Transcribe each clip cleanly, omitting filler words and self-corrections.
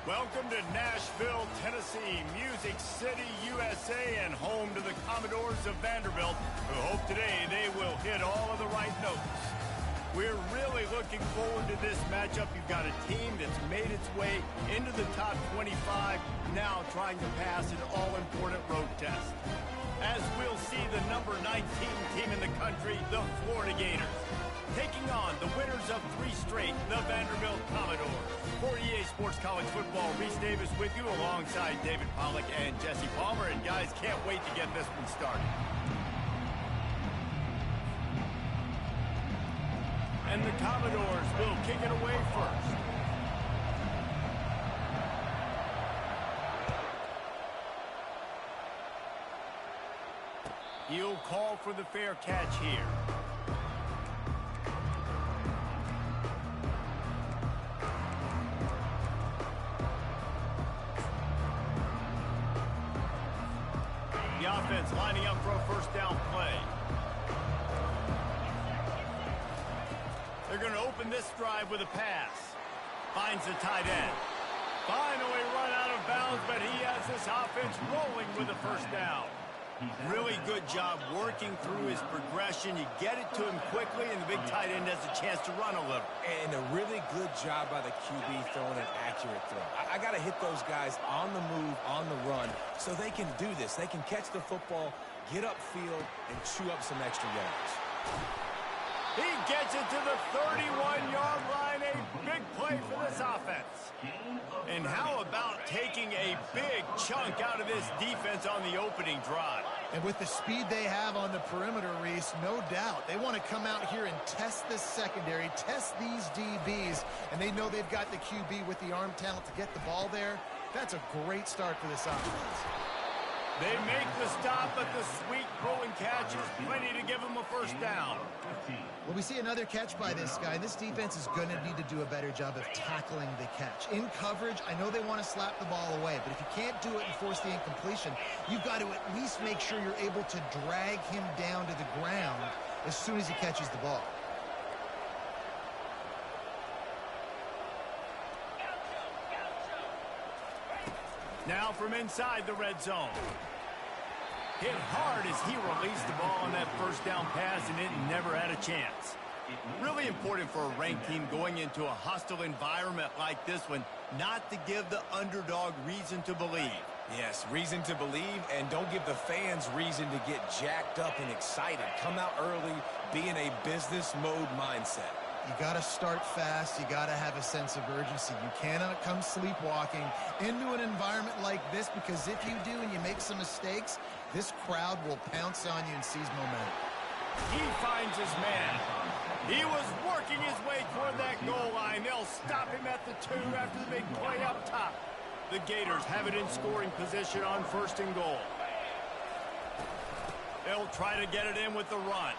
Welcome to Nashville, Tennessee, Music City, USA, and home to the Commodores of Vanderbilt, who hope today they will hit all of the right notes. We're really looking forward to this matchup. You've got a team that's made its way into the top 25, now trying to pass an all-important road test. As we'll see the number 19 team in the country, the Florida Gators, taking on the winners of 3 straight, the Vanderbilt Commodores. For EA Sports College Football, Reese Davis with you alongside David Pollack and Jesse Palmer. And guys, can't wait to get this one started. And the Commodores will kick it away first. He'll call for the fair catch here. The offense lining up for a first down play. They're going to open this drive with a pass. Finds the tight end. Finally run out of bounds, but he has this offense rolling with a first down. Really good job working through his progression. You get it to him quickly, and the big tight end has a chance to run a little. And a really good job by the QB throwing an accurate throw. I got to hit those guys on the move, on the run, so they can do this. They can catch the football, get upfield, and chew up some extra yards. He gets it to the 31-yard line. A big play for this offense. And how about taking a big chunk out of this defense on the opening drive? And with the speed they have on the perimeter, Reese, no doubt, they want to come out here and test this secondary, test these DBs, and they know they've got the QB with the arm talent to get the ball there. That's a great start for this offense. They make the stop, but the sweet throw and catch is plenty to give them a first down. Well, we see another catch by this guy. This defense is going to need to do a better job of tackling the catch. In coverage, I know they want to slap the ball away, but if you can't do it and force the incompletion, you've got to at least make sure you're able to drag him down to the ground as soon as he catches the ball. Now from inside the red zone. Hit hard as he released the ball on that first down pass, and it never had a chance. Really important for a ranked team going into a hostile environment like this one, not to give the underdog reason to believe. Yes, reason to believe, and don't give the fans reason to get jacked up and excited. Come out early, be in a business mode mindset. You got to start fast. You got to have a sense of urgency. You cannot come sleepwalking into an environment like this, because if you do and you make some mistakes, this crowd will pounce on you and seize momentum. He finds his man. He was working his way toward that goal line. They'll stop him at the 2 after the big play up top. The Gators have it in scoring position on first and goal. They'll try to get it in with the run.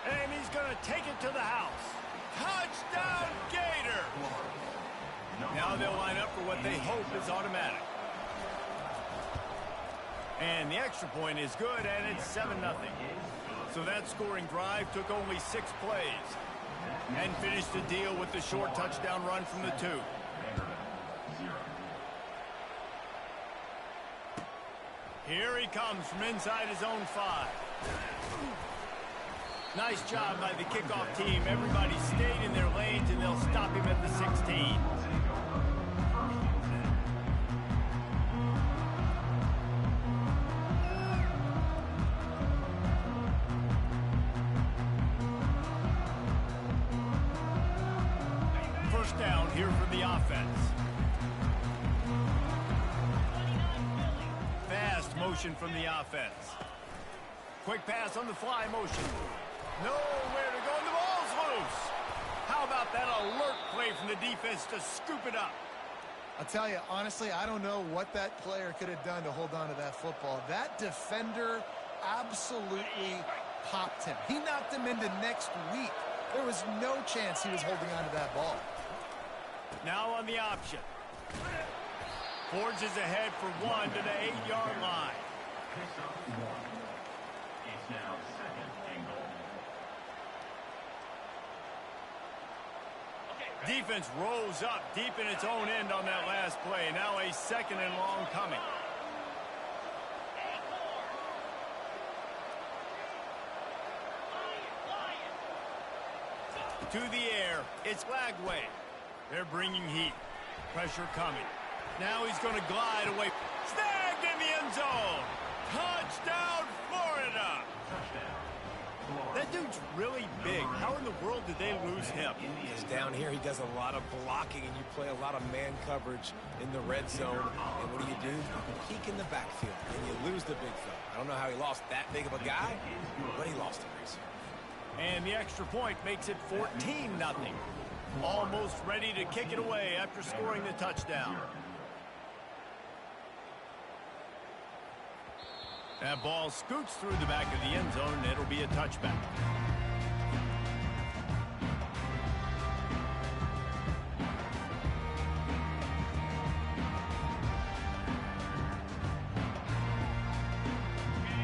And he's going to take it to the house. Touchdown, Gator! Now they'll line up for what they hope is automatic. And the extra point is good, and it's 7-0. So that scoring drive took only 6 plays and finished the deal with the short touchdown run from the 2. Here he comes from inside his own 5. Nice job by the kickoff team. Everybody stayed in their lanes, and they'll stop him at the 16. First down here for the offense. Fast motion from the offense. Quick pass on the fly motion. Nowhere to go, and the ball's loose. How about that alert play from the defense to scoop it up? I'll tell you, honestly, I don't know what that player could have done to hold on to that football. That defender absolutely popped him. He knocked him into next week. There was no chance he was holding on to that ball. Now on the option. Forges ahead for 1 to the 8-yard line. Defense rolls up deep in its own end on that last play. Now a 2nd and long coming. To the air. It's Lagway. They're bringing heat. Pressure coming. Now he's going to glide away. Snagged in the end zone. Touchdown, Florida. That dude's really big. How in the world did they lose him? He's down here. He does a lot of blocking, and you play a lot of man coverage in the red zone. And what do? You peek in the backfield, and you lose the big fella. I don't know how he lost that big of a guy, but he lost him recently. And the extra point makes it 14-0. Almost ready to kick it away after scoring the touchdown. That ball scoots through the back of the end zone, and it'll be a touchback.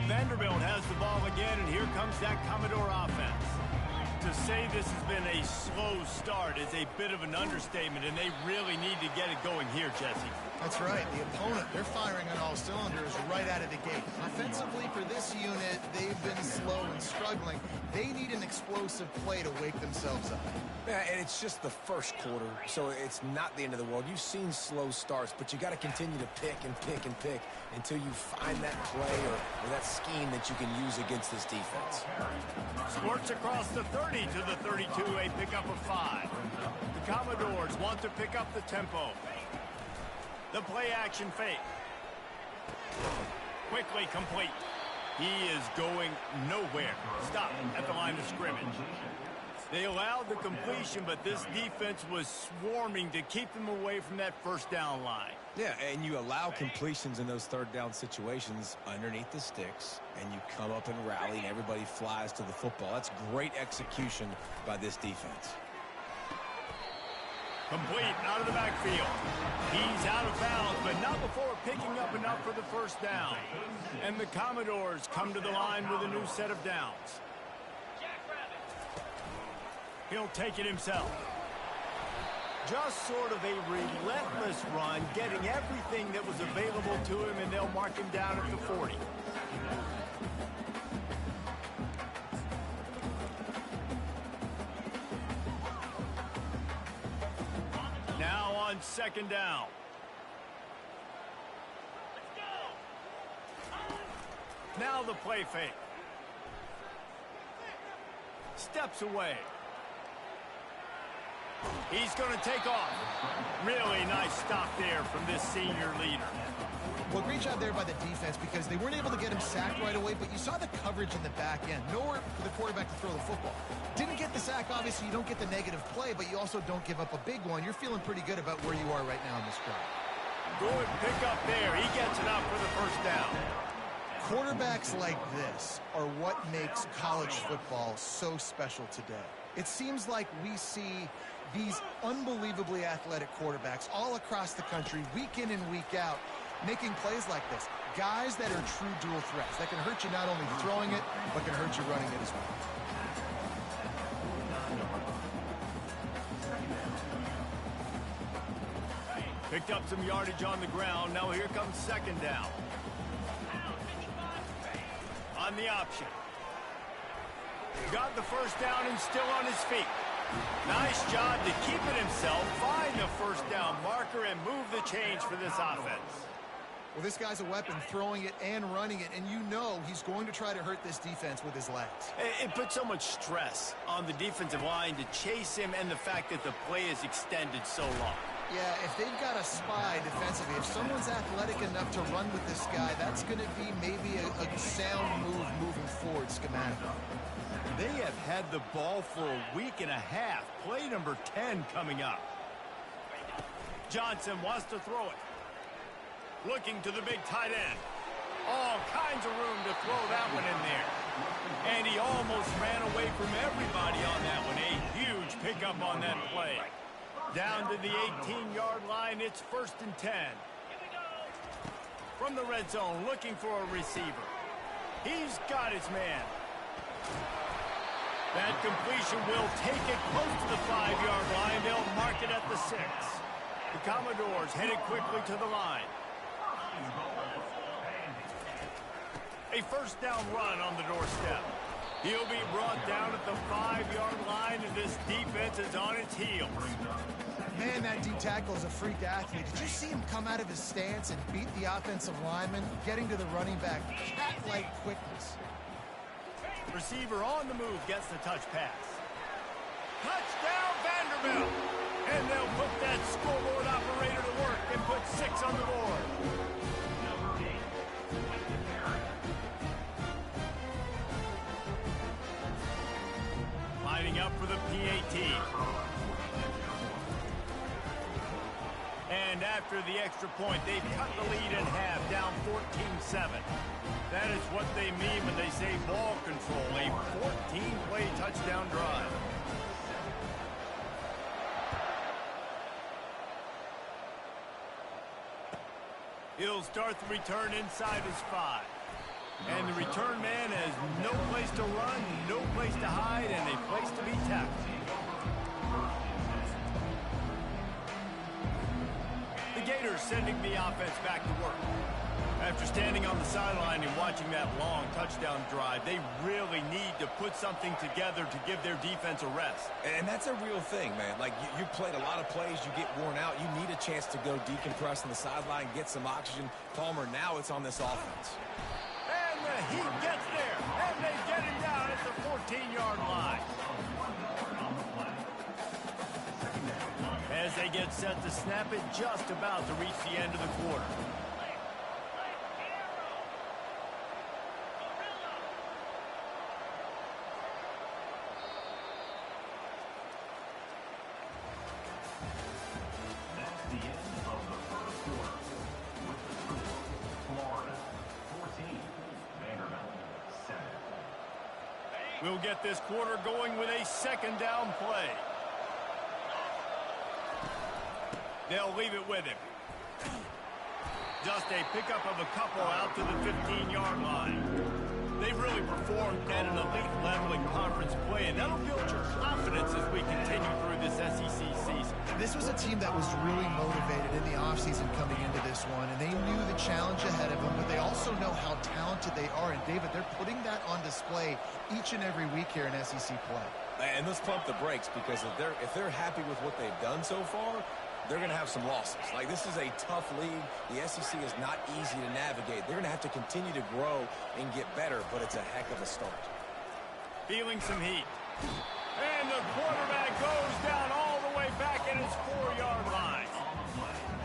Vanderbilt has the ball again, and here comes that Commodore offense. To say this has been a slow start is a bit of an understatement, and they really need to get it going here, Jesse. That's right. The opponent, they're firing on all cylinders right out of the gate. Offensively, for this unit, they've been slow and struggling. They need an explosive play to wake themselves up. Yeah, and it's just the first quarter, so it's not the end of the world. You've seen slow starts, but you got to continue to pick and pick and pick until you find that play or that scheme that you can use against this defense. Squirts across the 30 to the 32, a pickup of 5. The Commodores want to pick up the tempo. The play action fake. Quickly complete. He is going nowhere. Stop at the line of scrimmage. They allowed the completion, but this defense was swarming to keep them away from that first down line. Yeah, and you allow completions in those third down situations underneath the sticks, and you come up and rally, and everybody flies to the football. That's great execution by this defense. Complete out of the backfield. He's out of bounds, but not before picking up enough for the first down. And the Commodores come to the line with a new set of downs. He'll take it himself. Just sort of a relentless run, getting everything that was available to him, and they'll mark him down at the 40. Now on 2nd down. Now the play fake. Steps away. He's going to take off. Really nice stop there from this senior leader. Well, great job there by the defense because they weren't able to get him sacked right away, but you saw the coverage in the back end. Nowhere for the quarterback to throw the football. Didn't get the sack, obviously. You don't get the negative play, but you also don't give up a big one. You're feeling pretty good about where you are right now in this drive. Good pick up there. He gets it out for the first down. Quarterbacks like this are what makes college football so special today. It seems like we see these unbelievably athletic quarterbacks all across the country, week in and week out, making plays like this. Guys that are true dual threats. That can hurt you not only throwing it, but can hurt you running it as well. Picked up some yardage on the ground. Now here comes 2nd down. On the option. Got the first down and still on his feet. Nice job to keep it himself, find the first down marker, and move the change for this offense. Well, this guy's a weapon, throwing it and running it, and you know he's going to try to hurt this defense with his legs. It puts so much stress on the defensive line to chase him, and the fact that the play is extended so long. Yeah, if they've got a spy defensively, if someone's athletic enough to run with this guy, that's going to be maybe a sound move moving forward schematically. They have had the ball for a week and a half. Play number 10 coming up. Johnson wants to throw it. Looking to the big tight end. All kinds of room to throw that one in there. And he almost ran away from everybody on that one. A huge pickup on that play. Down to the 18-yard line, it's 1st and 10. From the red zone, looking for a receiver. He's got his man. That completion will take it close to the 5-yard line. They'll mark it at the 6. The Commodores headed quickly to the line. A first down run on the doorstep. He'll be brought down at the 5-yard line, and this defense is on its heels. Man, that D tackle is a freak athlete. Did you see him come out of his stance and beat the offensive lineman, getting to the running back? Cat-like quickness. Receiver on the move gets the touch pass. Touchdown, Vanderbilt! And they'll put that scoreboard operator to work and put 6 on the board. Lining up for the PAT. And after the extra point, they've cut the lead in half, down 14-7. That is what they mean when they say ball control, a 14-play touchdown drive. He'll start the return inside his 5. And the return man has no place to run, no place to hide, and a place to be tackled. The Gators sending the offense back to work. After standing on the sideline and watching that long touchdown drive, they really need to put something together to give their defense a rest. And that's a real thing, man. Like, you played a lot of plays, you get worn out, you need a chance to go decompress on the sideline, get some oxygen. Palmer, now it's on this offense. And the Heat gets there, and they get him down at the 14-yard line. As they get set to snap it, just about to reach the end of the quarter. That's the end of the first quarter. With the score, Florida 14, Vanderbilt 7. We'll get this quarter going with a second down play. They'll leave it with him. Just a pickup of a couple out to the 15-yard line. They've really performed at an elite level in conference play, and that'll build your confidence as we continue through this SEC season. This was a team that was really motivated in the offseason coming into this one, and they knew the challenge ahead of them, but they also know how talented they are. And, David, they're putting that on display each and every week here in SEC play. And let's pump the brakes, because if they're happy with what they've done so far, they're going to have some losses. Like, this is a tough league. The SEC is not easy to navigate. They're going to have to continue to grow and get better, but it's a heck of a start. Feeling some heat. And the quarterback goes down all the way back at his 4-yard line.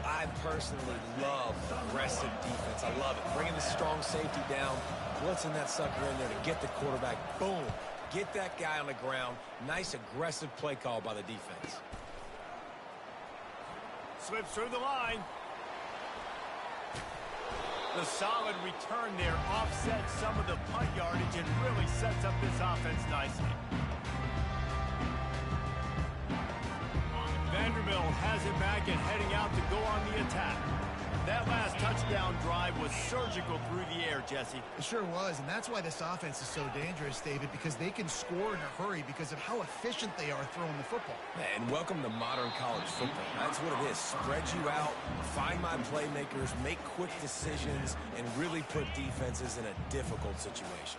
I personally love aggressive defense. I love it. Bringing the strong safety down, blitzing that sucker in there to get the quarterback. Boom. Get that guy on the ground. Nice aggressive play call by the defense. Slips through the line. The solid return there offsets some of the punt yardage and really sets up this offense nicely. Vanderbilt has it back and heading out to go on the attack. That last touchdown drive was surgical through the air, Jesse. It sure was, and that's why this offense is so dangerous, David, because they can score in a hurry because of how efficient they are throwing the football. And welcome to modern college football. That's what it is. Spread you out, find my playmakers, make quick decisions, and really put defenses in a difficult situation.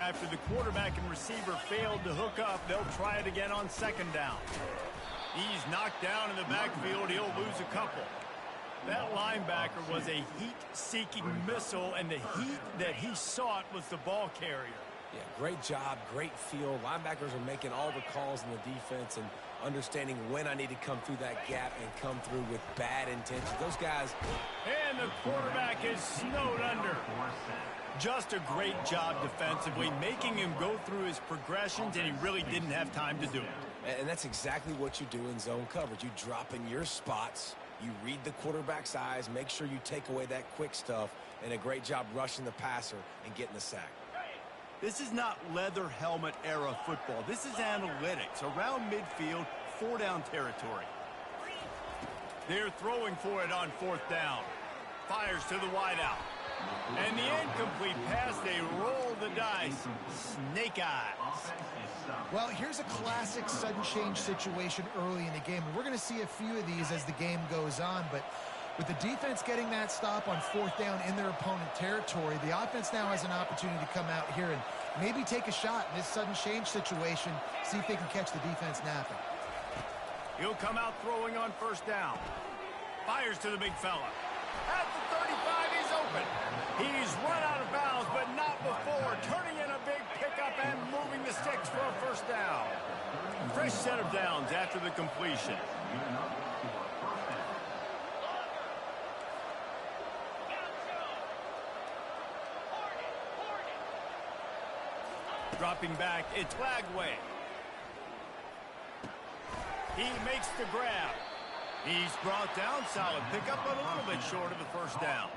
After the quarterback and receiver failed to hook up, they'll try it again on second down. He's knocked down in the backfield. He'll lose a couple. That linebacker was a heat-seeking missile, and the heat that he sought was the ball carrier. Yeah, great job, great feel. Linebackers are making all the calls in the defense and understanding when I need to come through that gap and come through with bad intentions. Those guys... And the quarterback is snowed under. Just a great job defensively, making him go through his progressions, and he really didn't have time to do it. And that's exactly what you do in zone coverage. You drop in your spots, you read the quarterback's eyes, make sure you take away that quick stuff, and a great job rushing the passer and getting the sack. This is not leather helmet era football. This is analytics. Around midfield, 4-down territory. They're throwing for it on 4th down. fires to the wideout. And the incomplete pass, they roll the dice. Snake eyes. Well, here's a classic sudden change situation early in the game. And we're going to see a few of these as the game goes on. But with the defense getting that stop on 4th down in their opponent territory, the offense now has an opportunity to come out here and maybe take a shot in this sudden change situation, see if they can catch the defense napping. He'll come out throwing on 1st down. Fires to the big fella. At the 35, he's open. He's run out of bounds, but not before turning in a big pickup and moving the sticks for a 1st down. Fresh set of downs after the completion. Dropping back, it's Flagway. He makes the grab. He's brought down, solid pickup, but a little bit short of the 1st down.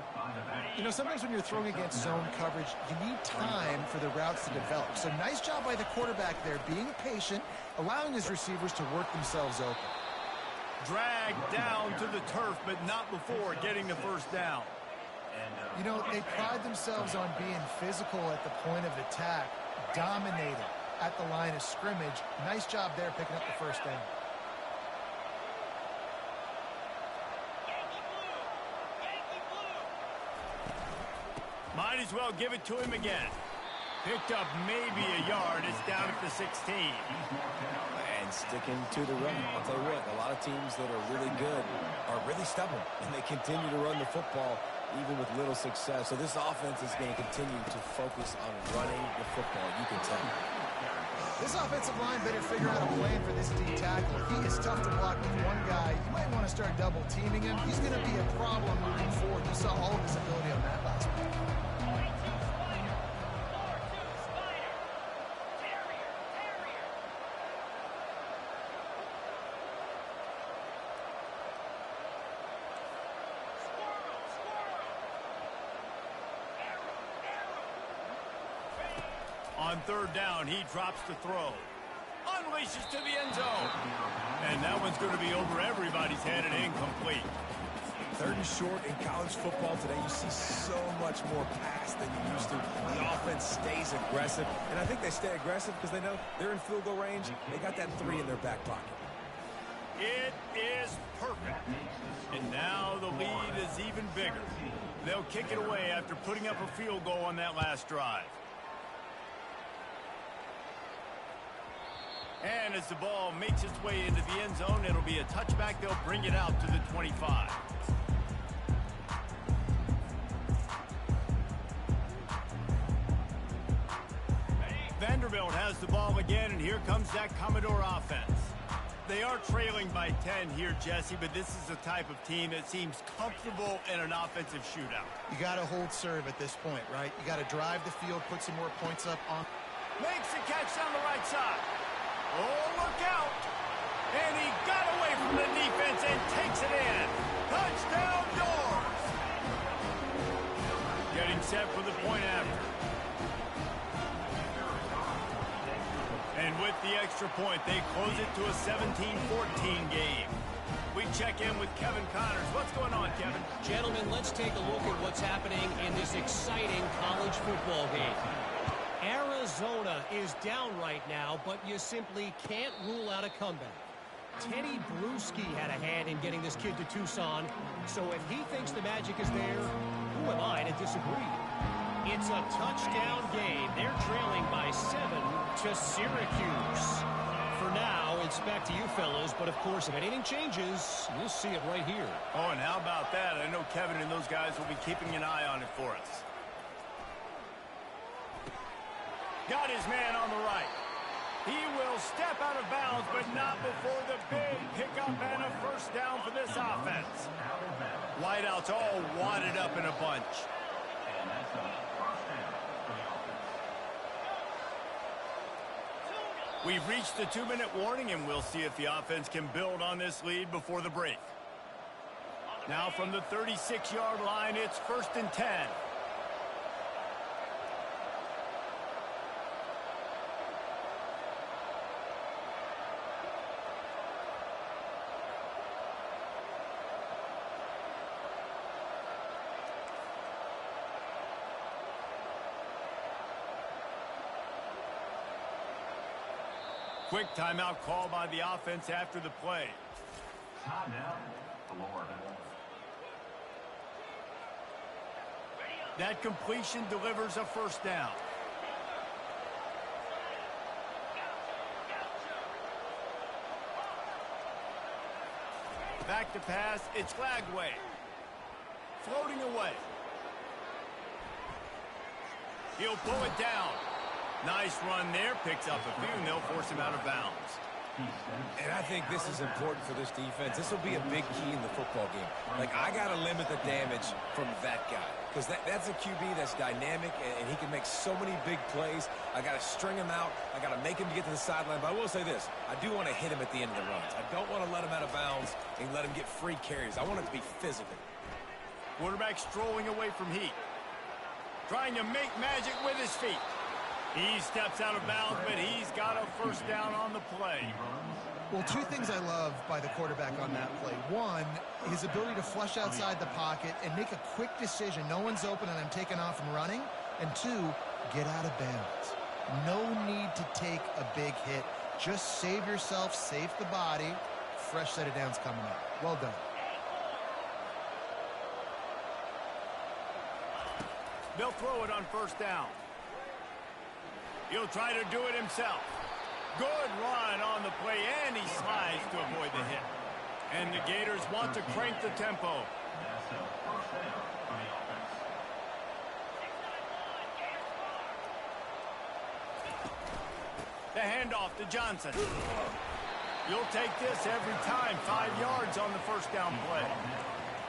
You know, sometimes when you're throwing against zone coverage, you need time for the routes to develop. So nice job by the quarterback there, being patient, allowing his receivers to work themselves open. Dragged down to the turf, but not before getting the 1st down. You know, they pride themselves on being physical at the point of attack, dominating at the line of scrimmage. Nice job there picking up the 1st down. Might as well give it to him again. Picked up maybe a yard. It's down at the 16. And sticking to the run. I'll tell you what, a lot of teams that are really good are really stubborn, and they continue to run the football even with little success. So this offense is going to continue to focus on running the football. You can tell. This offensive line better figure out a plan for this D tackle. He is tough to block with one guy. You might want to start double teaming him. He's going to be a problem moving forward. You saw all of his ability on that last week. On 3rd down, he drops the throw. Unleashes to the end zone. And that one's going to be over everybody's head and incomplete. 3rd and short in college football today, you see so much more pass than you used to. The offense stays aggressive, and I think they stay aggressive because they know they're in field goal range. They got that 3 in their back pocket. It is perfect. And now the lead is even bigger. They'll kick it away after putting up a field goal on that last drive. And as the ball makes its way into the end zone, it'll be a touchback. They'll bring it out to the 25. Vanderbilt has the ball again, and here comes that Commodore offense. They are trailing by 10 here, Jesse, but this is the type of team that seems comfortable in an offensive shootout. You got to hold serve at this point, right? You got to drive the field, put some more points up on. Makes the catch down the right side. Oh, look out. And he got away from the defense and takes it in. Touchdown, Doors. Getting set for the point after. And with the extra point, they close it to a 17-14 game. We check in with Kevin Connors. What's going on, Kevin? Gentlemen, let's take a look at what's happening in this exciting college football game. Arizona is down right now, but you simply can't rule out a comeback. Teddy Bruschi had a hand in getting this kid to Tucson, so if he thinks the magic is there, who am I to disagree? It's a touchdown game. They're trailing by 7 to Syracuse. For now, it's back to you fellas, but of course, if anything changes, you'll see it right here. Oh, and how about that? I know Kevin and those guys will be keeping an eye on it for us. Got his man on the right. He will step out of bounds, but not before the big pickup and a 1st down for this offense. Wideouts all wadded up in a bunch. We've reached the 2-minute warning, and we'll see if the offense can build on this lead before the break. Now from the 36-yard line, it's 1st and 10. Quick timeout call by the offense after the play. Timeout, Florida. That completion delivers a first down. Back to pass, it's Flagway. Floating away. He'll pull it down. Nice run there, picks up a few, and they'll force him out of bounds. And I think this is important for this defense. This will be a big key in the football game. Like, I got to limit the damage from that guy. Because that's a QB that's dynamic, and he can make so many big plays. I got to string him out. I got to make him get to the sideline. But I will say this. I do want to hit him at the end of the runs. I don't want to let him out of bounds and let him get free carries. I want it to be physical. Quarterback strolling away from heat. Trying to make magic with his feet. He steps out of bounds, but he's got a first down on the play. Well, two things I love by the quarterback on that play. One, his ability to flush outside the pocket and make a quick decision. No one's open and I'm taking off and running. And two, get out of bounds. No need to take a big hit. Just save yourself, save the body. Fresh set of downs coming up. Well done. They'll throw it on first down. He'll try to do it himself. Good run on the play, and he slides to avoid the hit. And the Gators want to crank the tempo. That's a first down for the offense. The handoff to Johnson. You'll take this every time. 5 yards on the first down play.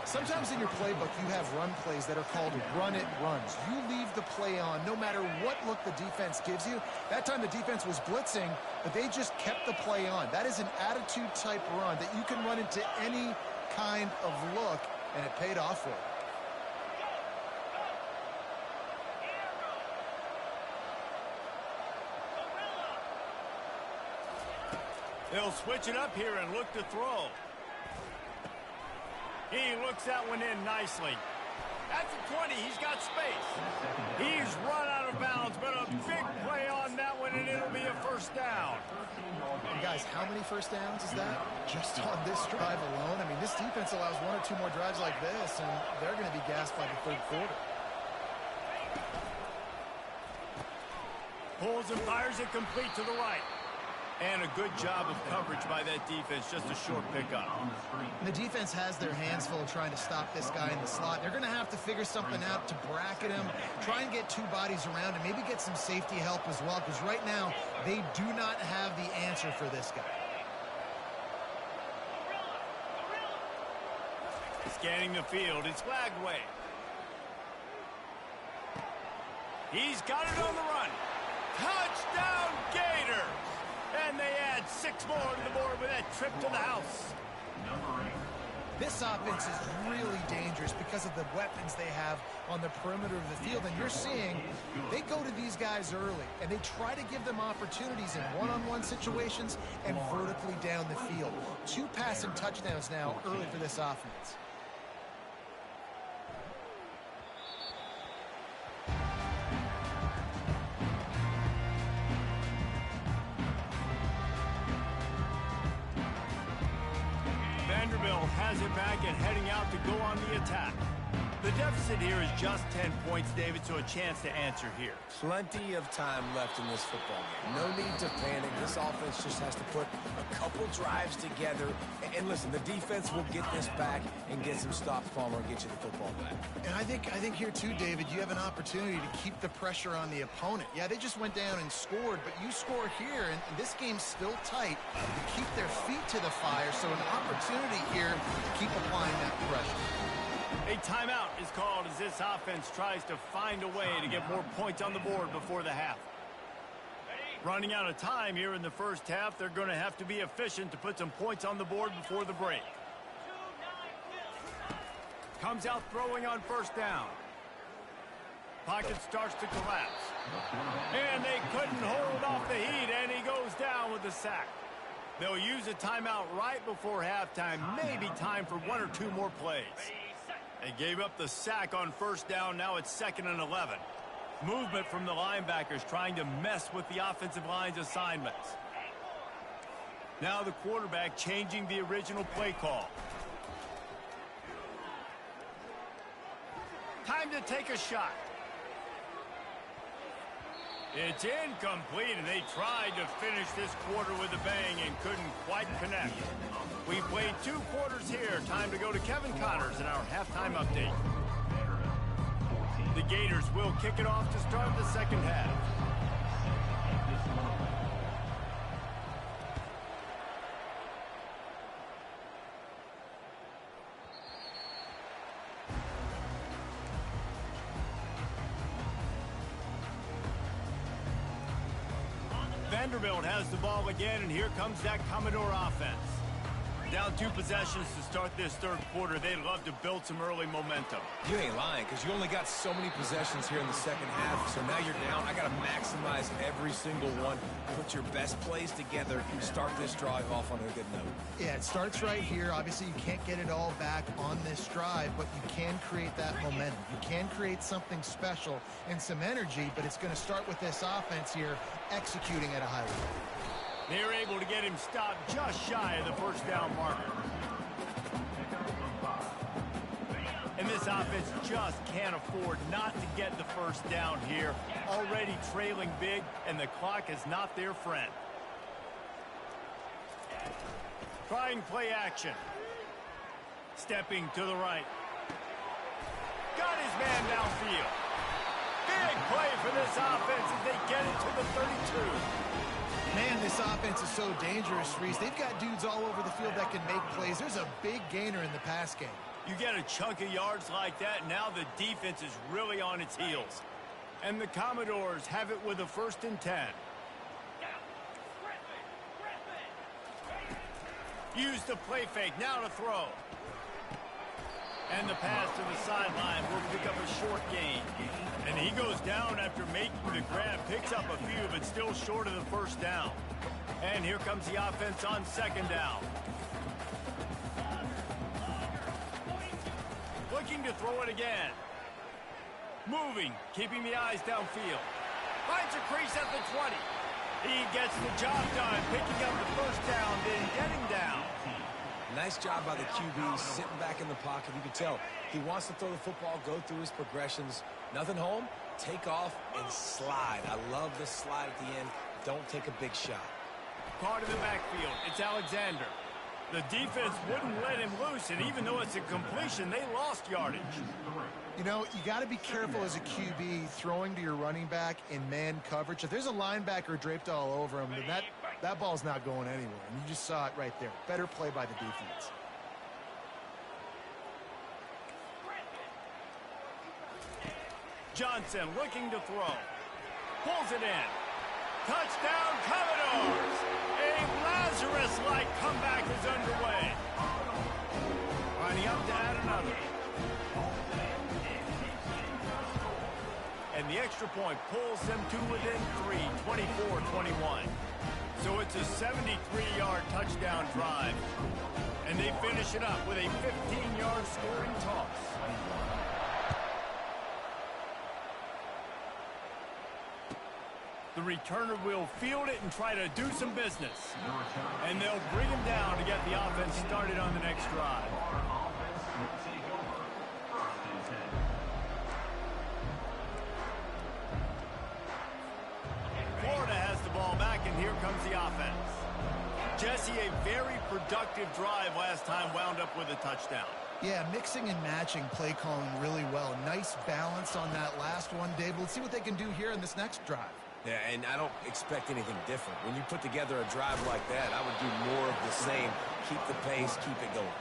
Sometimes in your playbook, you have run plays that are called run-it runs. You leave the play on no matter what look the defense gives you. That time the defense was blitzing, but they just kept the play on. That is an attitude-type run that you can run into any kind of look, and it paid off for you. They'll switch it up here and look to throw. He looks that one in nicely. At the 20, he's got space. He's run out of bounds, but a big play on that one, and it'll be a first down. And guys, how many first downs is that? Just on this drive alone? I mean, this defense allows 1 or 2 more drives like this, and they're going to be gassed by the third quarter. Pulls and fires it complete to the right. And a good job of coverage by that defense, just a short pickup. The defense has their hands full trying to stop this guy in the slot. They're going to have to figure something out to bracket him, try and get 2 bodies around him, maybe get some safety help as well, because right now they do not have the answer for this guy. Scanning the field, it's Flagway. He's got it on the run. Touchdown, Gators! And they add 6 more to the board with that trip to the house. Number 8. This offense is really dangerous because of the weapons they have on the perimeter of the field. And you're seeing they go to these guys early, and they try to give them opportunities in one-on-one situations and vertically down the field. 2 passing touchdowns now early for this offense. Has it back and heading out to go on the attack. The deficit here is just 10 points, David, so a chance to answer here. Plenty of time left in this football game. No need to panic. This offense just has to put a couple drives together. And listen, the defense will get this back and get some stops, Palmer, and get you the football back. And I think here, too, David, you have an opportunity to keep the pressure on the opponent. Yeah, they just went down and scored, but you score here, and this game's still tight. To keep their feet to the fire, so an opportunity here to keep applying that pressure. A timeout is called as this offense tries to find a way to get more points on the board before the half. Running out of time here in the first half, they're going to have to be efficient to put some points on the board before the break. Comes out throwing on first down. Pocket starts to collapse. And they couldn't hold off the heat, and he goes down with the sack. They'll use a timeout right before halftime, maybe time for 1 or 2 more plays. They gave up the sack on first down. Now it's 2nd and 11. Movement from the linebackers trying to mess with the offensive line's assignments. Now the quarterback changing the original play call. Time to take a shot. It's incomplete, and they tried to finish this quarter with a bang and couldn't quite connect. We played 2 quarters here. Time to go to Kevin Connors in our halftime update. The Gators will kick it off to start the second half. Vanderbilt has the ball again, and here comes that Commodore offense. Down 2 possessions to start this third quarter. They'd love to build some early momentum. You ain't lying, because you only got so many possessions here in the second half, so now you're down. I got to maximize every single one. Put your best plays together. Start this drive off on a good note. Yeah, it starts right here. Obviously, you can't get it all back on this drive, but you can create that momentum. You can create something special and some energy, but it's going to start with this offense here executing at a high level. They're able to get him stopped just shy of the first down marker. And this offense just can't afford not to get the first down here. Already trailing big, and the clock is not their friend. Trying play action. Stepping to the right. Got his man downfield. Big play for this offense as they get it to the 32. Man, this offense is so dangerous, Reese. They've got dudes all over the field that can make plays. There's a big gainer in the pass game. You get a chunk of yards like that, now the defense is really on its heels. And the Commodores have it with a 1st and 10. Use the play fake, now to throw. And the pass to the sideline will pick up a short gain. And he goes down after making the grab, picks up a few, but still short of the first down. And here comes the offense on 2nd down. Looking to throw it again. Moving, keeping the eyes downfield. Finds a crease at the 20. He gets the job done, picking up the first down, then getting down. Nice job by the QB, sitting back in the pocket. You can tell he wants to throw the football, go through his progressions. Nothing home, take off and slide. I love the slide at the end. Don't take a big shot. Part of the backfield, it's Alexander. The defense wouldn't let him loose, and even though it's a completion, they lost yardage. You know, you got to be careful as a QB throwing to your running back in man coverage. If there's a linebacker draped all over him, then that ball's not going anywhere. And you just saw it right there. Better play by the defense. Johnson looking to throw. Pulls it in. Touchdown, Commodores! A Lazarus-like comeback is underway. Lining up to add another. And the extra point pulls them to within 3, 24-21. So it's a 73-yard touchdown drive. And they finish it up with a 15-yard scoring toss. The returner will field it and try to do some business. And they'll bring him down to get the offense started on the next drive. Florida has the ball back, and here comes the offense. Jesse, a very productive drive last time, wound up with a touchdown. Yeah, mixing and matching play calling really well. Nice balance on that last one, Dave. Let's see what they can do here in this next drive. Yeah, and I don't expect anything different. When you put together a drive like that, I would do more of the same. Keep the pace, keep it going.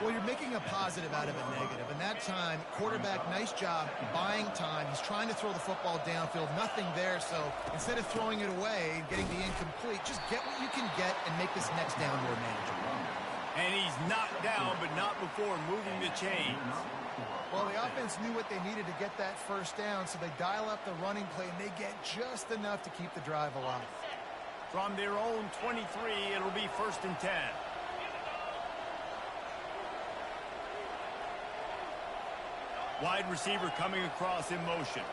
Well, you're making a positive out of a negative. And that time, quarterback, nice job buying time. He's trying to throw the football downfield. Nothing there, so instead of throwing it away and getting the incomplete, just get what you can get and make this next down more manageable. And he's knocked down, but not before moving the chains. Well, the offense knew what they needed to get that first down, so they dial up the running play, and they get just enough to keep the drive alive. From their own 23, it'll be 1st and 10. Wide receiver coming across in motion.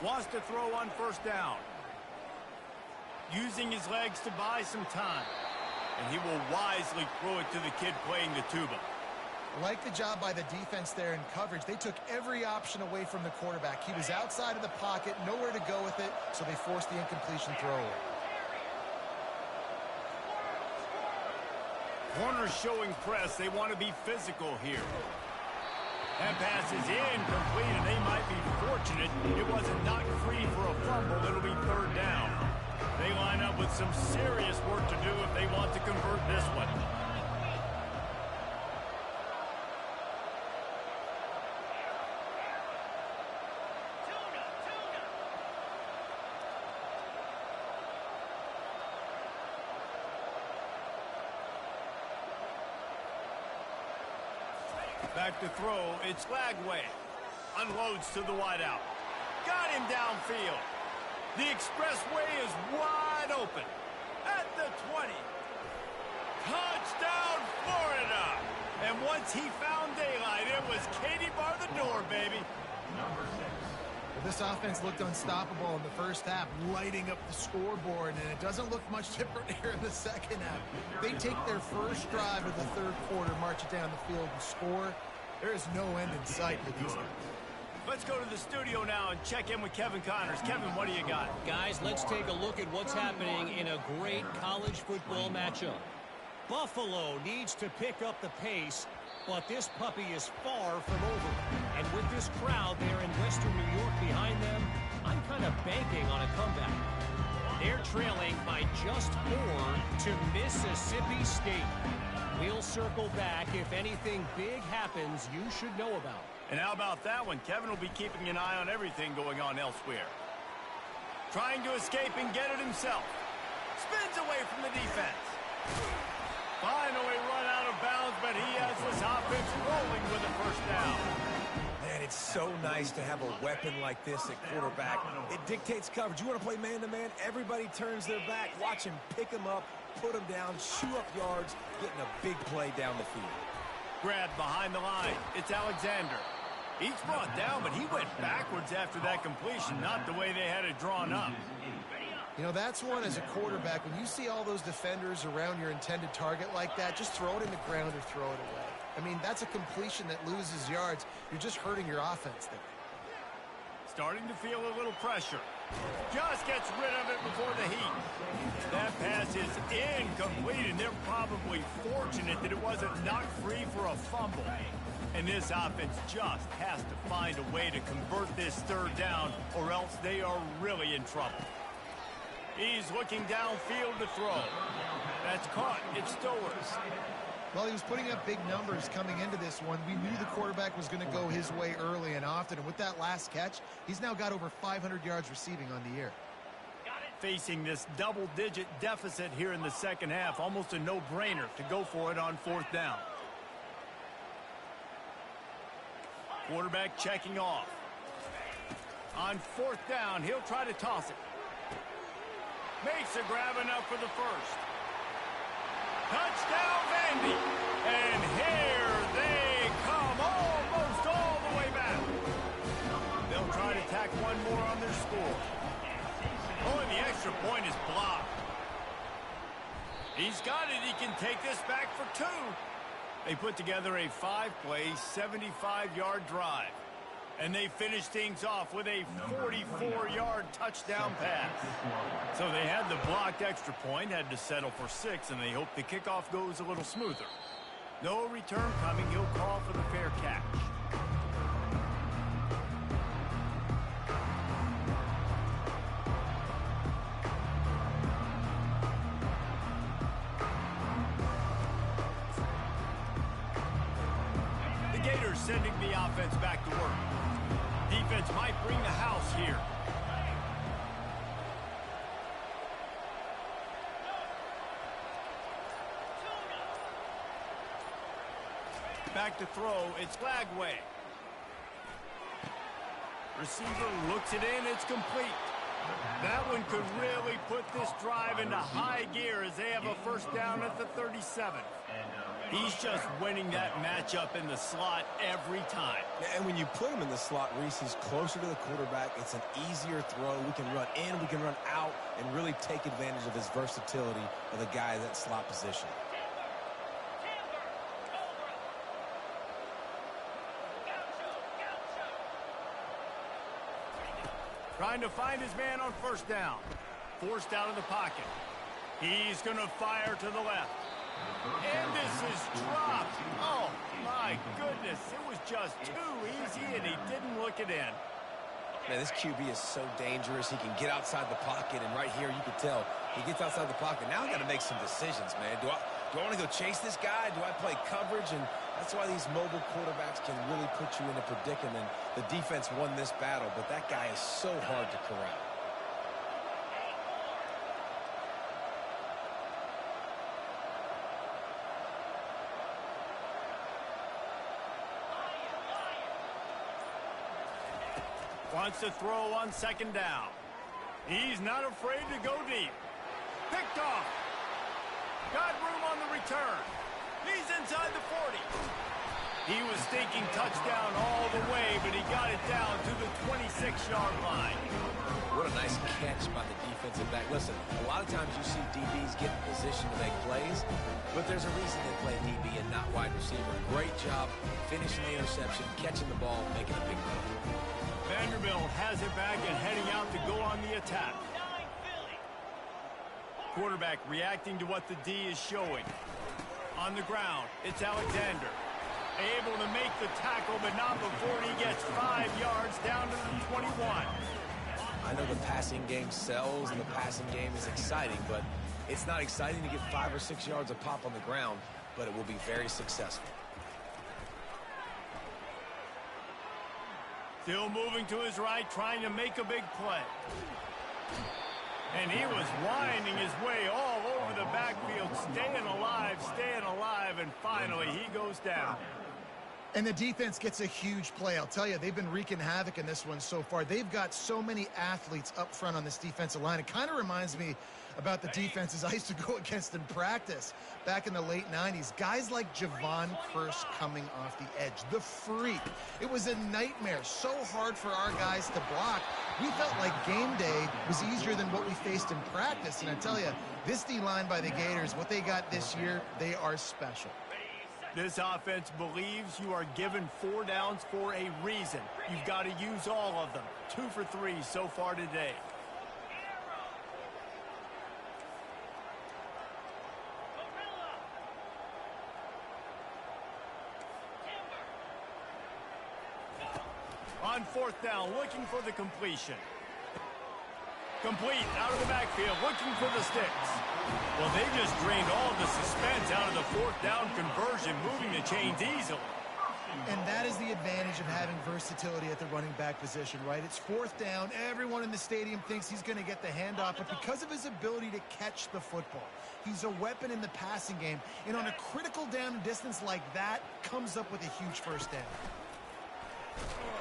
Wants to throw on first down. Using his legs to buy some time. And he will wisely throw it to the kid playing the tuba. I like the job by the defense there in coverage. They took every option away from the quarterback. He was outside of the pocket, nowhere to go with it, so they forced the incompletion throw away. Corners showing press. They want to be physical here. That pass is incomplete, and they might be fortunate it wasn't knocked free for a fumble. It'll be third down. They line up with some serious work to do if they want to convert this one. Back to throw, it's Lagway. Unloads to the wideout. Got him downfield. The expressway is wide open. At the 20. Touchdown, Florida! And once he found daylight, it was Katie bar the door, baby. This offense looked unstoppable in the first half, lighting up the scoreboard, and it doesn't look much different here in the second half. They take their first drive of the third quarter, march it down the field, and score. There is no end in sight for these guys. Let's go to the studio now and check in with Kevin Connors. Kevin, what do you got? Guys, let's take a look at what's happening in a great college football matchup. Buffalo needs to pick up the pace, but this puppy is far from over. And with this crowd there in Western New York behind them, I'm kind of banking on a comeback. They're trailing by just 4 to Mississippi State. We'll circle back if anything big happens you should know about. And how about that one? Kevin will be keeping an eye on everything going on elsewhere. Trying to escape and get it himself. Spins away from the defense. Finally run out of bounds, but he has this offense rolling with a first down. Man, it's so nice to have a weapon like this at quarterback. It dictates coverage. You want to play man-to-man? Everybody turns their back. Watch him pick him up, put him down, chew up yards, getting a big play down the field. Grabbed behind the line. It's Alexander. He's brought down, but he went backwards after that completion, not the way they had it drawn up. You know, that's one as a quarterback. When you see all those defenders around your intended target like that, just throw it in the ground or throw it away. I mean, that's a completion that loses yards. You're just hurting your offense there. Starting to feel a little pressure. Just gets rid of it before the heat. That pass is incomplete, and they're probably fortunate that it wasn't knocked free for a fumble. And this offense just has to find a way to convert this third down, or else they are really in trouble. He's looking downfield to throw. That's caught. It's Stowers. Well, he was putting up big numbers coming into this one. We knew the quarterback was going to go his way early and often. And with that last catch, he's now got over 500 yards receiving on the year. Facing this double-digit deficit here in the second half, almost a no-brainer to go for it on fourth down. Quarterback checking off. On fourth down, he'll try to toss it. Makes a grab enough for the first. Touchdown, Vandy. And here they come, almost all the way back. They'll try to tack one more on their score. Oh, and the extra point is blocked. He's got it. He can take this back for 2. They put together a 5-play, 75-yard drive. And they finish things off with a 44-yard touchdown pass. So they had the blocked extra point, had to settle for 6, and they hope the kickoff goes a little smoother. No return coming. He'll call for the fair catch. The Gators sending the offense back to work. Defense might bring the house here. Back to throw, it's Lagway. Receiver looks it in, it's complete. That one could really put this drive into high gear as they have a first down at the 37. He's just winning that matchup in the slot every time. And when you put him in the slot, Reese, he's closer to the quarterback. It's an easier throw. We can run in, we can run out, and really take advantage of his versatility of the guy in that slot position. Trying to find his man on first down. Forced out of the pocket. He's going to fire to the left. And this is dropped. Oh, my goodness. It was just too easy, and he didn't look it in. Man, this QB is so dangerous. He can get outside the pocket, and right here you can tell he gets outside the pocket. Now I got to make some decisions, man. Do I want to go chase this guy? Do I play coverage? And that's why these mobile quarterbacks can really put you in a predicament. The defense won this battle, but that guy is so hard to corral. Wants to throw on second down. He's not afraid to go deep. Picked off. Got room on the return. He's inside the 40. He was thinking touchdown all the way, but he got it down to the 26-yard line. What a nice catch by the defensive back. Listen, a lot of times you see DBs get in position to make plays, but there's a reason they play DB and not wide receiver. Great job finishing the interception, catching the ball, making a big play. Vanderbilt has it back and heading out to go on the attack. Quarterback reacting to what the D is showing. On the ground, it's Alexander. Able to make the tackle, but not before he gets 5 yards down to the 21. I know the passing game sells and the passing game is exciting, but it's not exciting to get 5 or 6 yards of pop on the ground, but it will be very successful. Still moving to his right, trying to make a big play. And he was winding his way all over the backfield, staying alive, and finally he goes down. And the defense gets a huge play. I'll tell you, they've been wreaking havoc in this one so far. They've got so many athletes up front on this defensive line. It kind of reminds me about the defenses I used to go against in practice back in the late 90s. Guys like Javon Curse coming off the edge. The freak. It was a nightmare. So hard for our guys to block. We felt like game day was easier than what we faced in practice. And I tell you, this D-line by the Gators, what they got this year, they are special. This offense believes you are given 4 downs for a reason. You've got to use all of them. 2 for 3 so far today. On 4th down, looking for the completion. Complete out of the backfield, looking for the sticks. Well, they just drained all the suspense out of the 4th down conversion, moving the chains easily. And that is the advantage of having versatility at the running back position, right? It's 4th down. Everyone in the stadium thinks he's going to get the handoff, but because of his ability to catch the football, he's a weapon in the passing game. And on a critical down distance like that, comes up with a huge first down.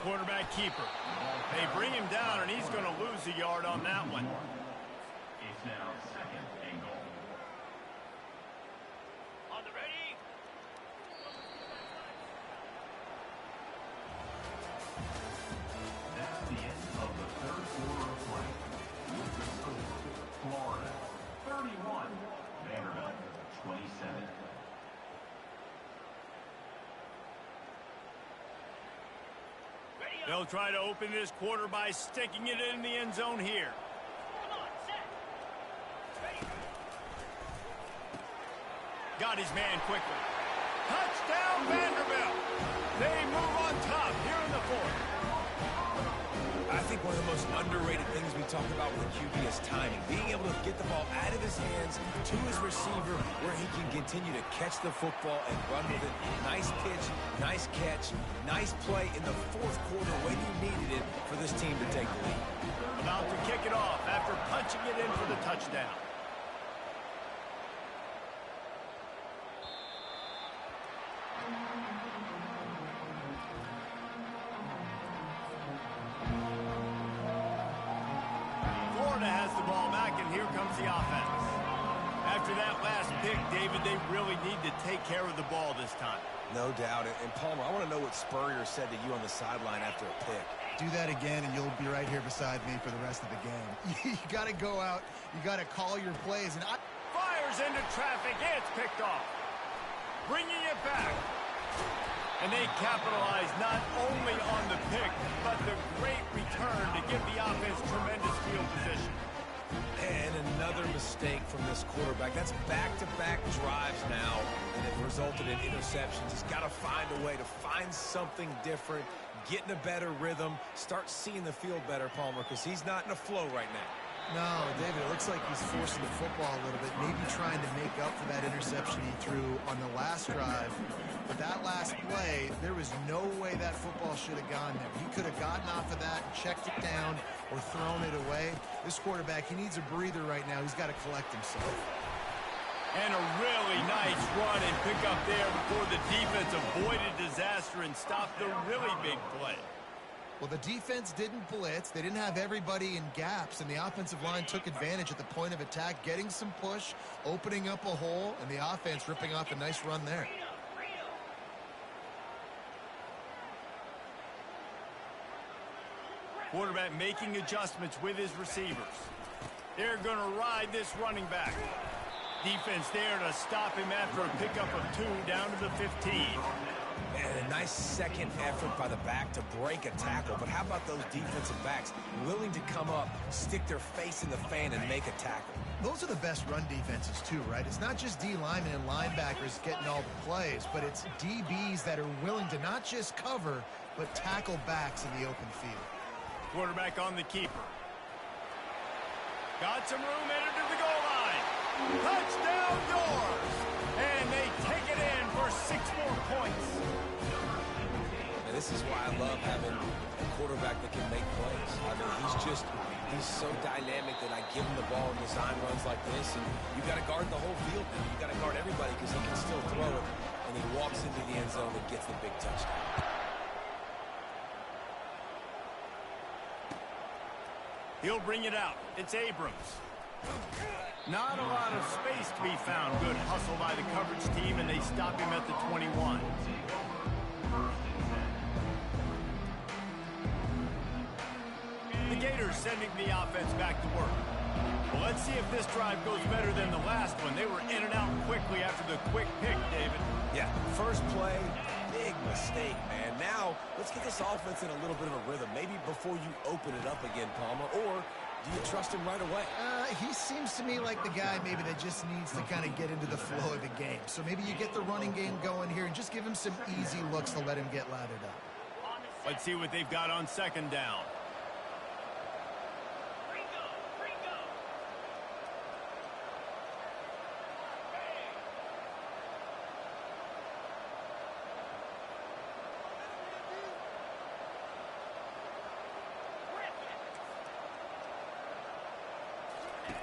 Quarterback keeper. They bring him down, and he's going to lose a yard on that one. It's now 2nd and goal. On the ready. That's the end of the 3rd quarter of play. With the score, Florida 31, Vanderbilt 27. They'll try to open this quarter by sticking it in the end zone here. Got his man quickly. Touchdown, Vanderbilt. They move on top here in the 4th. I think one of the most underrated things we talk about with the QB is timing. Being able to get the ball out of his hands to his receiver where he can continue to catch the football and run with it. Nice pitch, nice catch, nice play in the 4th quarter when you needed it for this team to take the lead. About to kick it off after punching it in for the touchdown. Florida has the ball back, and here comes the offense. After that last pick, David, they really need to take care of the ball this time. No doubt. And Palmer, I want to know what Spurrier said to you on the sideline after a pick. Do that again, and you'll be right here beside me for the rest of the game. You got to go out. You got to call your plays. And fires into traffic. It's picked off. Bringing it back. And they capitalize not only on the pick, but the great return to give the offense tremendous field position. And another mistake from this quarterback. That's back-to-back drives now, and it resulted in interceptions. He's got to find a way to find something different, get in a better rhythm, start seeing the field better, Palmer, because he's not in a flow right now. No, David, it looks like he's forcing the football a little bit, maybe trying to make up for that interception he threw on the last drive. But that last play, there was no way that football should have gone there. He could have gotten off of that, checked it down, or thrown it away. This quarterback, he needs a breather right now. He's got to collect himself. And a really nice run and pick up there before the defense avoided disaster and stopped the really big play. Well, the defense didn't blitz. They didn't have everybody in gaps, and the offensive line took advantage at the point of attack, getting some push, opening up a hole, and the offense ripping off a nice run there. Quarterback making adjustments with his receivers. They're going to ride this running back. Defense there to stop him after a pickup of 2 down to the 15. And a nice second effort by the back to break a tackle. But how about those defensive backs willing to come up, stick their face in the fan, and make a tackle? Those are the best run defenses, too, right? It's not just D linemen and linebackers getting all the plays, but it's DBs that are willing to not just cover, but tackle backs in the open field. Quarterback on the keeper. Got some room headed to the goal line. Touchdown doors. And they take it in for 6 more points. And this is why I love having a quarterback that can make plays. I mean, he's so dynamic that I give him the ball and design runs like this, and you got to guard the whole field now. You got to guard everybody because he can still throw it, and he walks into the end zone and gets the big touchdown. He'll bring it out. It's Abrams. Not a lot of space to be found. Good hustle by the coverage team, and they stop him at the 21. The Gators sending the offense back to work. Well, let's see if this drive goes better than the last one. They were in and out quickly after the quick pick, David. Yeah, first play, big mistake, man. Now, let's get this offense in a little bit of a rhythm. Maybe before you open it up again, Palmer, or do you trust him right away? He seems to me like the guy maybe that just needs to kind of get into the flow of the game. So maybe you get the running game going here and just give him some easy looks to let him get lathered up. Let's see what they've got on second down.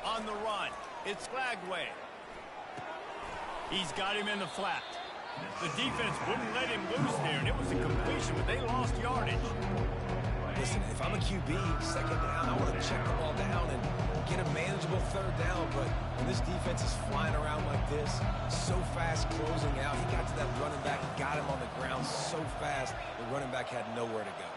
On the run, it's Flagway. He's got him in the flat. The defense wouldn't let him loose there, and it was a completion, but they lost yardage. Listen, if I'm a QB, second down, I want to check the ball down and get a manageable third down, but when this defense is flying around like this, so fast closing out, he got to that running back, got him on the ground so fast, the running back had nowhere to go.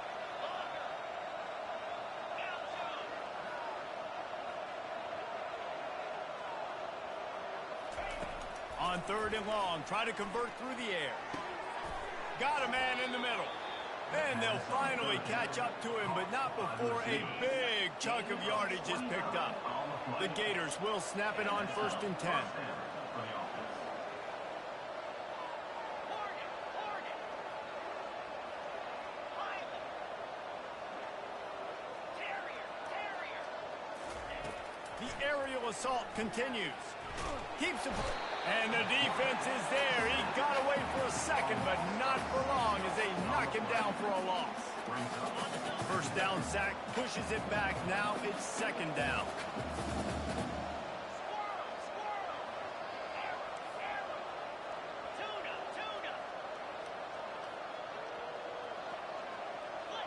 On third and long, try to convert through the air. Got a man in the middle. And they'll finally catch up to him, but not before a big chunk of yardage is picked up. The Gators will snap it on 1st and 10. The aerial assault continues. Keeps him. And the defense is there. He got away for a second, but not for long as they knock him down for a loss. First down sack, pushes it back. Now it's second down.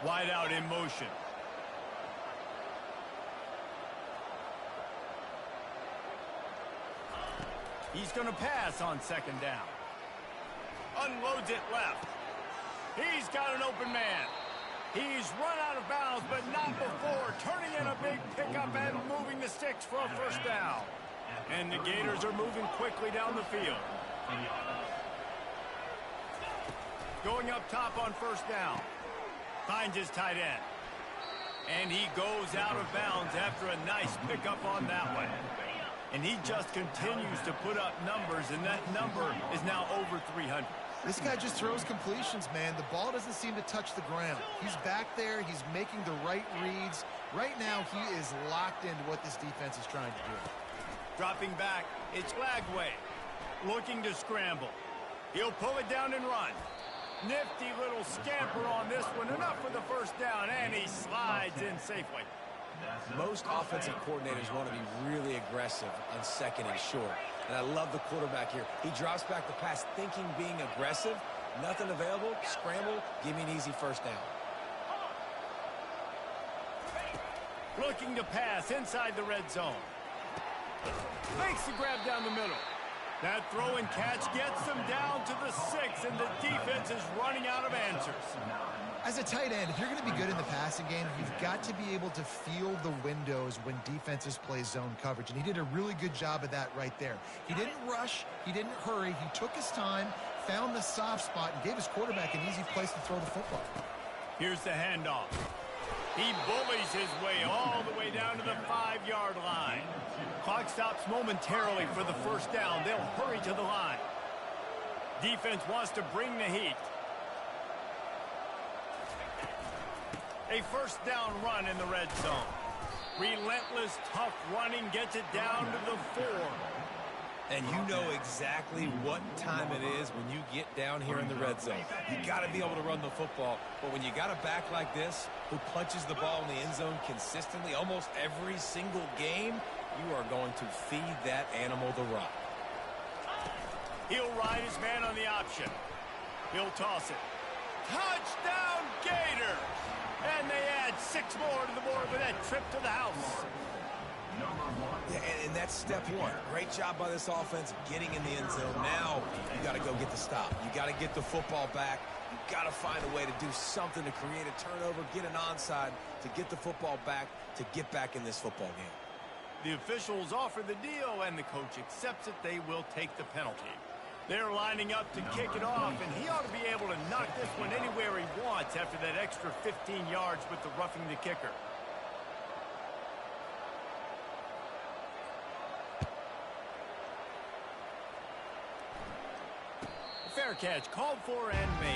Wide out in motion. He's going to pass on second down. Unloads it left. He's got an open man. He's run out of bounds, but not before turning in a big pickup and moving the sticks for a first down. And the Gators are moving quickly down the field. Going up top on first down. Finds his tight end. And he goes out of bounds after a nice pickup on that one. And he just continues to put up numbers, and that number is now over 300. This guy just throws completions, man. The ball doesn't seem to touch the ground. He's back there. He's making the right reads. Right now, he is locked into what this defense is trying to do. Dropping back, it's Lagway. Looking to scramble. He'll pull it down and run. Nifty little scamper on this one. Enough for the first down, and he slides in safely. Most offensive coordinators want to be really aggressive on second and short. And I love the quarterback here. He drops back the pass thinking being aggressive. Nothing available. Scramble. Give me an easy first down. Looking to pass inside the red zone. Makes the grab down the middle. That throw and catch gets them down to the 6, and the defense is running out of answers. As a tight end, if you're going to be good in the passing game, you've got to be able to feel the windows when defenses play zone coverage. And he did a really good job of that right there. He didn't rush. He didn't hurry. He took his time, found the soft spot, and gave his quarterback an easy place to throw the football. Here's the handoff. He bullies his way all the way down to the 5-yard line. Clock stops momentarily for the first down. They'll hurry to the line. Defense wants to bring the heat. A first down run in the red zone. Relentless, tough running gets it down to the 4. And you know exactly what time it is when you get down here in the red zone. You got to be able to run the football. But when you got a back like this who punches the ball in the end zone consistently almost every single game, you are going to feed that animal the rock. He'll ride his man on the option. He'll toss it. Touchdown, Gator! And they add 6 more to the board with that trip to the house. Yeah, and that's step 1. Great job by this offense getting in the end zone. Now you got to go get the stop. You got to get the football back. You got to find a way to do something to create a turnover, get an onside, to get the football back, to get back in this football game. The officials offer the deal, and the coach accepts it. They will take the penalty. They're lining up to kick it off, and he ought to be able to knock this one anywhere he wants after that extra 15 yards with the roughing the kicker. Fair catch called for and made.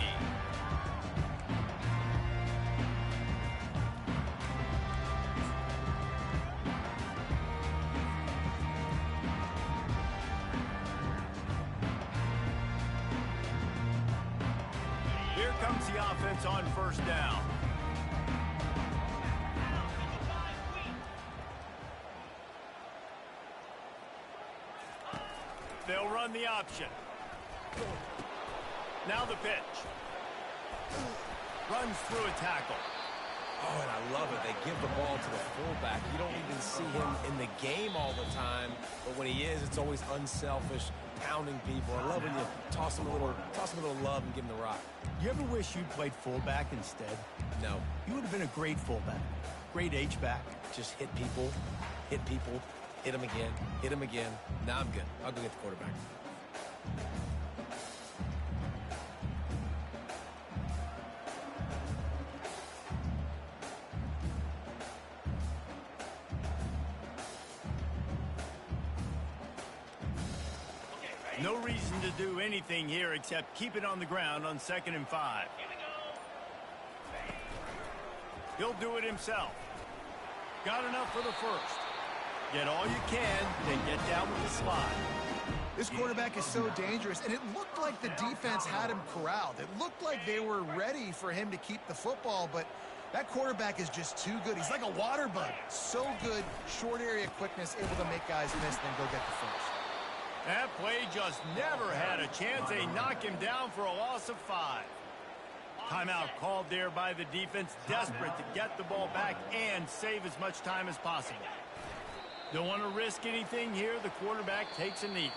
Here comes the offense on first down. They'll run the option. Now the pitch. Runs through a tackle. Oh, and I love it. They give the ball to the fullback. You don't even see him in the game all the time, but when he is, it's always unselfish, pounding people. I love when you toss him a little love and give him the rock. You ever wish you'd played fullback instead? No. You would have been a great fullback. Great H-back. Just hit people, hit them again, hit them again. Now I'm good. I'll go get the quarterback. No reason to do anything here except keep it on the ground on 2nd and 5. He'll do it himself. Got enough for the first. Get all you can, then get down with the slide. This quarterback is so dangerous, and it looked like the defense had him corralled. It looked like they were ready for him to keep the football, but that quarterback is just too good. He's like a water bug. So good, short area quickness, able to make guys miss, then go get the first. That play just never had a chance. They knock him down for a loss of 5. Timeout called there by the defense, desperate to get the ball back and save as much time as possible. Don't want to risk anything here. The quarterback takes a knee.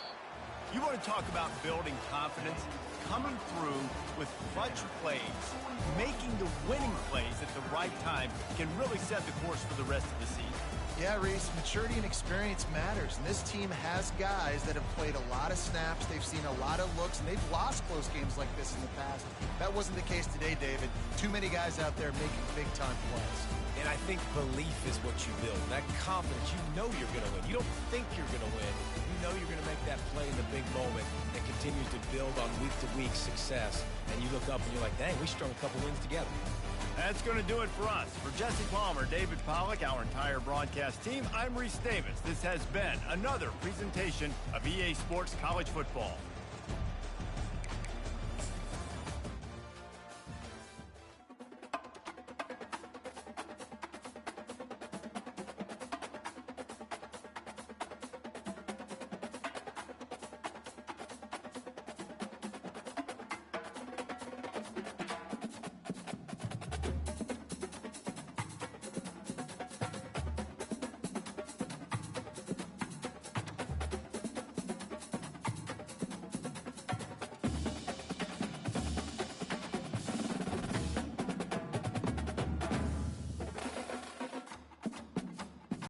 You want to talk about building confidence? Coming through with clutch plays, making the winning plays at the right time can really set the course for the rest of the season. Yeah, Reese, maturity and experience matters, and this team has guys that have played a lot of snaps, they've seen a lot of looks, and they've lost close games like this in the past. That wasn't the case today, David. Too many guys out there making big-time plays. And I think belief is what you build. That confidence, you know you're going to win. You don't think you're going to win. You know you're going to make that play in the big moment that continues to build on week-to-week success. And you look up and you're like, dang, we strung a couple wins together. That's going to do it for us. For Jesse Palmer, David Pollack, our entire broadcast team, I'm Reese Davis. This has been another presentation of EA Sports College Football.